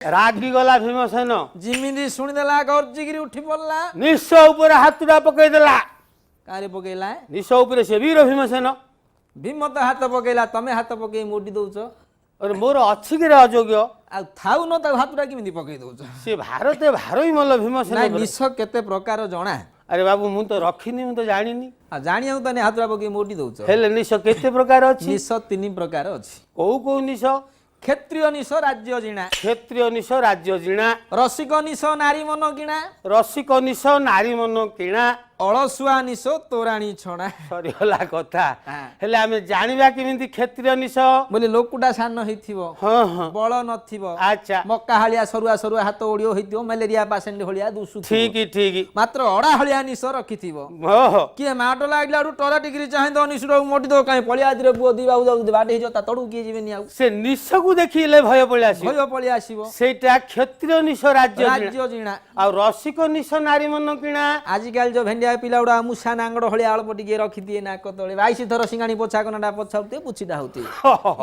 रागी गला भीमसेन जिमिदी शुणीदेला गर्जिकी उठी पड़ला निश उपर हाथुटा पकईदेला कारे पकेला निश उपर से वीर भीमसेन भीम तो हाथ पकेला तमे हाथ पकई मोड़ी दउछ अरे मोर अच्छी के अयोग्य आ थाउ न त हाथुटा किमिदी पकई दउछ से भारते भारोई मल भीमसेन ना निश केते प्रकार जणा अरे बाबू मु तो रखिनी मु तो जानिनी आ जानिया त ने हाथुटा पकई मोड़ी दउछ हेले निश केते प्रकार अछि निश तीन प्रकार अछि को निश क्षेत्रीय निश राज्य जिणा क्षेत्रीय निश राज्य जिणा रसिक निश नारी मन किणा रसिक निश नारी मन किणा अलसुआ निश तोराणी छणा सरीगला कथा हेले आमे जानिबा किमिति क्षेत्रीय निश बोले लोकुटा सान हेथिबो हाँ हाँ बळ नथिबो अच्छा मक्का हालिया सरुआ सरुआ हाथ ओडियो हेथिबो मलेरिया पेशेंट होलिया दुसु ठीक मात्र अडा हलिया निश रखिथिबो ओहो किए माटो लागलाडू टरा डिग्री चाहे तो निसुरो मोटी दो काई पलिया दिरे बुओ दिबाउ जाउ बाटे जता तडू किए जीवेनी आउ से निश को देखिले भय पळि आसी भय पळि आसीबो सेटा क्षेत्रीय निश राज्य राज्य जिणा आ रसिक निश नारी मन किणा आजिकाल जो भेंडिया पिलाउडा मुसा नांगड़ हलिया अल्प टिके रखी दिए नाक तळे 22 थर सिंगाणी पोछा कनडा पोछाउते पुछिटा होते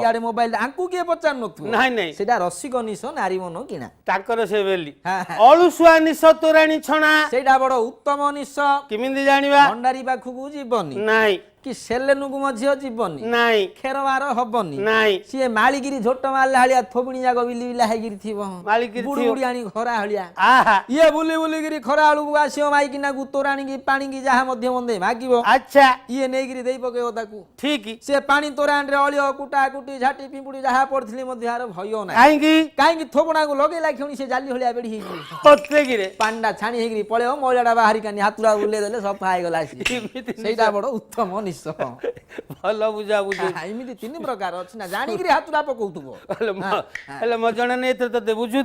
याडे मोबाइल आंकु के पचार नथु नहीं सेटा रसिक निश नारी मन किणा ताकर से बेली हाँ, अलुसुआ निश तोराणी छणा सेटा बड़ उत्तम निश किमिंदी जानिबा भंडारी पाखु जीवनी नाही कि सेलेनु मझियो जीवनी नाही खेरवार हबनी नाही सी मालिगिरी झोट मारला हलिया थोबणी जाग बिली बिला हेगिरी थिबो मालिगिरी बुड़ी बुड़ी आनी खरा हलिया आहा ये बुली बुली गिरी खरा आलू आसियो माइकी ना तोराणी की पानी की जहा मध्य मंदे मागिबो अच्छा ये नेगिरी देई पकेओ ताकू ठीक से पानी तोराण रे अलियो कुटा कुटी झाटी पिंपुड़ी जहा पड़थली मध्य हार भयो ना काई की थोबणा को लगे लाखणी से जाली हलिया बेडी हेगी पत्ते गिरे पांडा छाणी हेगिरी पळेओ मोइलाडा बाहरी कानी हातुरा उले देले सब फाय गला सेटा बड़ उत्तम निश भल बुझा बुझे एमिति तीन प्रकार अछि ना जानी गिरी हातुरा पकौतुबो हेले म जणा नै त ते बुझु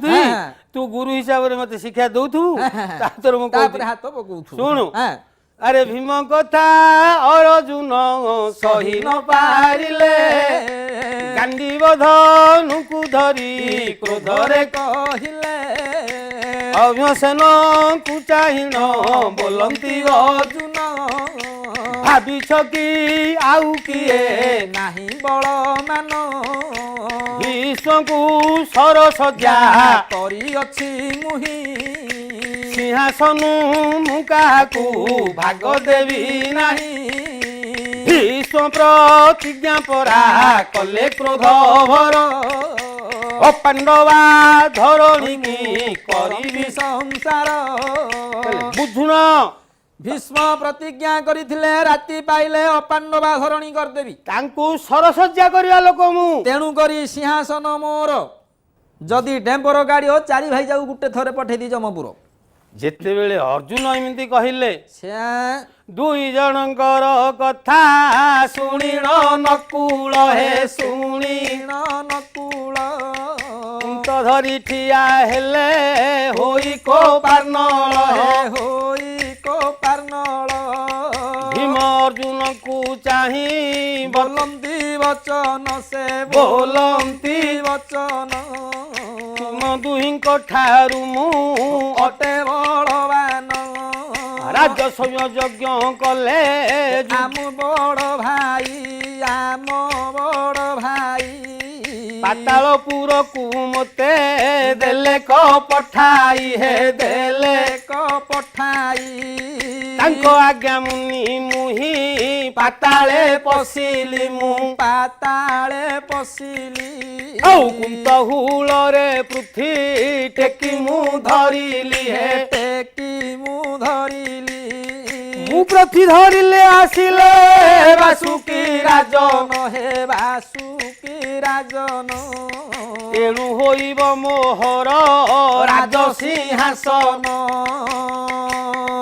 तू गुरु हिसाब रे मते शिक्षा दउथु तातर म तापर हाथ पकौथु सुनु अरे भीम कथा अर्जुन सही न पारिले गांडी बधनुकु धरी क्रोधरे कहिले अभ्यसन कु चाहिन बोलंती अर्जुन भाविछ कि आउ किए नाही बळ मान विष्णुकु सरसज्जा करी अछि मुहि सिंहासन मुकाकू भाग देवी नाही विष्णु प्रतिज्ञा परा कले क्रोध भर पांडवा धरणी की करी संसार बुझुन भीष्म प्रतिज्ञा करिथिले राति पाइले अपांडवा धरणी करदेबी तांकू सरसज्जा करिया लोक मु तेणु करी सिंहासन मोर जदि टेम्पर गाड़ी हो चारि भाई जाऊ गुटे थरे पठे दी जमपुर जेते बेले अर्जुन एमिति कहिले से दुई जनकर कथा सुनिण नकुल हे सुनिण नकुल तो धरी ठिया हेले होई को पार्नल होई को पार्नल भीम अर्जुन को चाही बोलंती वचन से बोलंती वचन तुम दुहिंक ठारू मु अटे बलवान राजस्व यज्ञ कले आम बड़ भाई आम बड़ भाई पातालपुर को मते देले को पठाई हे देले को पठाई तांको आज्ञा मुनि मुहि पाताले पसिली मु पाताले पसिली औ कुंत हुल रे पृथ्वी टेकी मु धरिली हे टेकी मु धरिली मु पृथ्वी धरिले आसिले बासुकी राजन हे बासुकी राजन एणु होइब मोहर राज सिंहासन